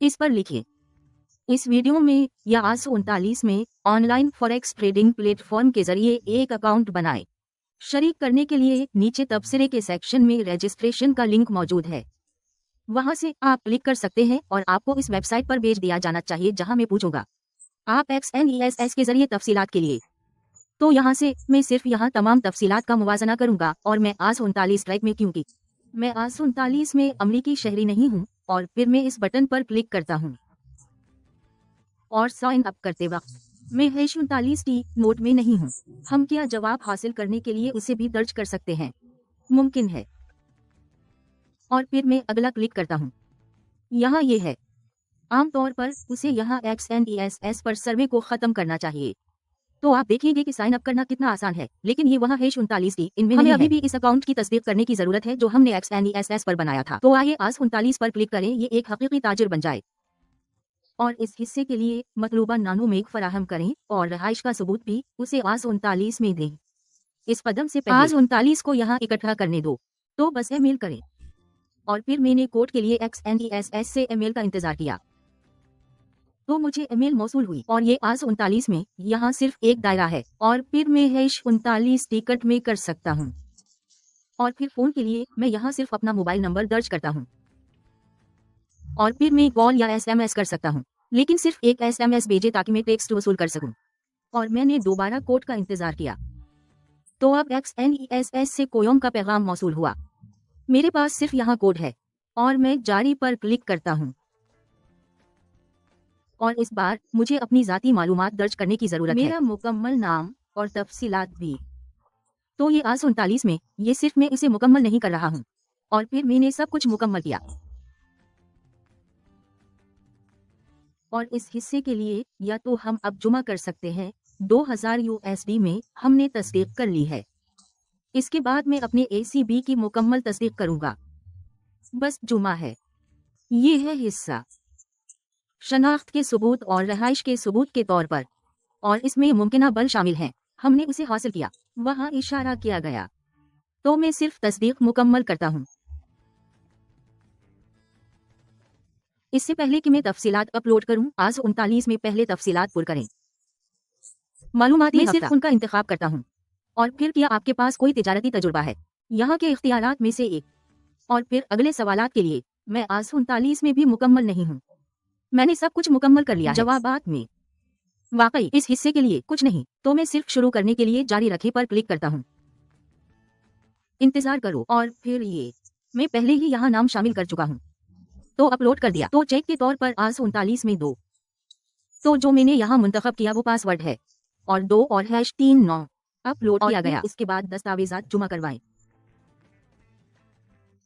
इस पर लिखिए। इस वीडियो में या AS39 में ऑनलाइन फॉरेक्स ट्रेडिंग प्लेटफॉर्म के जरिए एक अकाउंट बनाएं। शरीक करने के लिए नीचे तबसरे के सेक्शन में रजिस्ट्रेशन का लिंक मौजूद है, वहां से आप क्लिक कर सकते हैं और आपको इस वेबसाइट पर भेज दिया जाना चाहिए जहां मैं पूछूंगा आप XNESS के जरिए तफसीलात के लिए। तो यहाँ से मैं सिर्फ यहाँ तमाम तफसीलात का मुवाजना करूंगा और मैं AS39 ट्रैक में, क्योंकि मैं AS39 में अमरीकी शहरी नहीं हूँ, और फिर मैं इस बटन पर क्लिक करता हूँ और साइन अप करते वक्त मैं #39T मोड में नहीं हूँ। हम क्या जवाब हासिल करने के लिए उसे भी दर्ज कर सकते हैं, मुमकिन है। और फिर मैं अगला क्लिक करता हूँ। यहाँ ये है। आमतौर पर उसे यहाँ XNESS पर सर्वे को खत्म करना चाहिए। तो आप देखेंगे कि साइन अप करना कितना आसान है, लेकिन ये वहाँ #39T इनमें हमें अभी भी इस अकाउंट की तस्दीक करने की जरूरत है जो हमने XNESS पर बनाया था। तो आइए AS39 पर क्लिक करें, ये एक हकीकी ताजिर बन जाए। और इस हिस्से के लिए मतलूबा नानोमेग फराहम करें और रहाइश का सबूत भी उसे AS39 में दें। इस कदम से पहले AS39 को यहाँ इकट्ठा करने दो, तो बस ईमेल करें। और फिर मैंने कोड के लिए XNESS से ईमेल का इंतजार किया, तो मुझे ईमेल मौसूल हुई। और ये AS39 में यहाँ सिर्फ एक दायरा है, और फिर मैं #39 टिकट में कर सकता हूँ। और फिर फोन के लिए मैं यहाँ सिर्फ अपना मोबाइल नंबर दर्ज करता हूँ, और फिर मैं कॉल या SMS कर सकता हूँ, लेकिन सिर्फ एक SMS भेजे ताकि मैं टेक्स्ट वसूल कर सकूँ। और मैंने दोबारा कोड का इंतजार किया, तो अब XNESS से कोयम का पैगाम मौसूल हुआ। मेरे पास सिर्फ यहाँ कोड है, और मैं जारी पर क्लिक करता हूँ। और इस बार मुझे अपनी ज़ाती मालूमात दर्ज करने की ज़रूरत है, मेरा मुकम्मल नाम और तफसीलात भी। तो ये AS39 में ये सिर्फ मैं इसे मुकम्मल नहीं कर रहा हूँ, और फिर मैंने सब कुछ मुकम्मल किया। और इस हिस्से के लिए या तो हम अब जुमा कर सकते हैं 2000 USD में हमने तस्दीक कर ली है। इसके बाद मैं अपने ACB की मुकम्मल तस्दीक करूंगा। बस जुमा है। ये है हिस्सा शनाख्त के सबूत और रहाइश के सबूत के तौर पर, और इसमें मुमकिना बल शामिल हैं। हमने उसे हासिल किया, वहां इशारा किया गया। तो मैं सिर्फ तस्दीक मुकम्मल करता हूं। इससे पहले कि मैं तफसीलात अपलोड करूं, AS39 में पहले तफसीलात पुर करें। मालूमाती मैं सिर्फ उनका इंतखाब करता हूं। और फिर क्या आपके पास कोई तिजारती तजुर्बा है, यहाँ के इख्तियारात में से एक। और फिर अगले सवालात के लिए मैं AS39 में भी मुकम्मल नहीं हूँ। मैंने सब कुछ मुकम्मल कर लिया है। जवाबात में वाकई इस हिस्से के लिए कुछ नहीं, तो मैं सिर्फ शुरू करने के लिए जारी रखे पर क्लिक करता हूँ। इंतजार करो, और फिर ये मैं पहले ही यहाँ नाम शामिल कर चुका हूँ, तो अपलोड कर दिया। तो चेक के तौर पर AS39 में 2, तो जो मैंने यहाँ मुंतखब किया वो पासवर्ड है, और 2 और #39 अपलोड किया गया। इसके बाद दस्तावेजात जुमा करवाएं।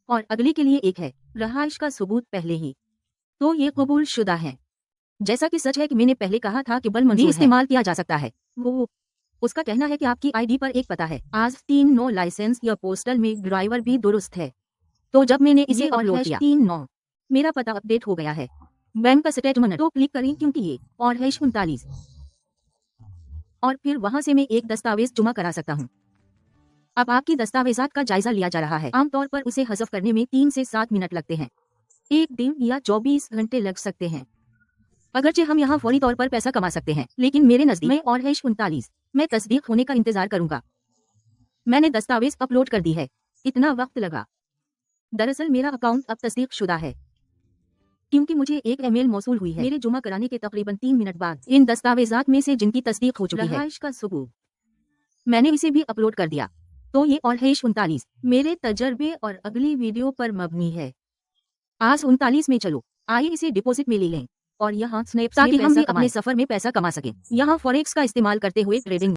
और अगले के लिए एक है रहाइश का सबूत पहले ही, तो ये कबूल शुदा है। जैसा कि सच है कि मैंने पहले कहा था कि बल मंजूर इस्तेमाल किया जा सकता है। वो उसका कहना है कि आपकी ID पर एक पता है। AS39 लाइसेंस या पोस्टल में ड्राइवर भी दुरुस्त है। तो जब मैंने इसे अपलोड किया, 39 मेरा पता अपडेट हो गया है। बैंक का स्टेटमेंट, तो क्लिक करें क्योंकि ये और #39, और फिर वहां से मैं एक दस्तावेज जुमा करा सकता हूँ। अब आपकी दस्तावेजात का जायजा लिया जा रहा है। आमतौर पर उसे हज़फ करने में 3 से 7 मिनट लगते हैं। 1 दिन या 24 घंटे लग सकते हैं। अगरचे हम यहाँ फौरी तौर पर पैसा कमा सकते हैं, लेकिन मेरे नजदीक मैं और #39 मैं तस्दीक होने का इंतजार करूंगा। मैंने दस्तावेज अपलोड कर दी है, इतना वक्त लगा। दरअसल मेरा अकाउंट अब तस्दीक शुदा है, क्योंकि मुझे एक ईमेल मौसूल हुई है मेरे जुमा कराने के तकरीबन 3 मिनट बाद इन दस्तावेजात में से जिनकी तस्दीक हो चुकी है। रहाइश का सबूत मैंने इसे भी अपलोड कर दिया। तो ये और #39 मेरे तजर्बे और अगली वीडियो पर मबनी है। AS39 में चलो, आइए इसे डिपॉजिट में ले लें और यहाँ स्नैप ताकि हम भी अपने सफर में पैसा कमा सकें। यहाँ फॉरेक्स का इस्तेमाल करते हुए ट्रेडिंग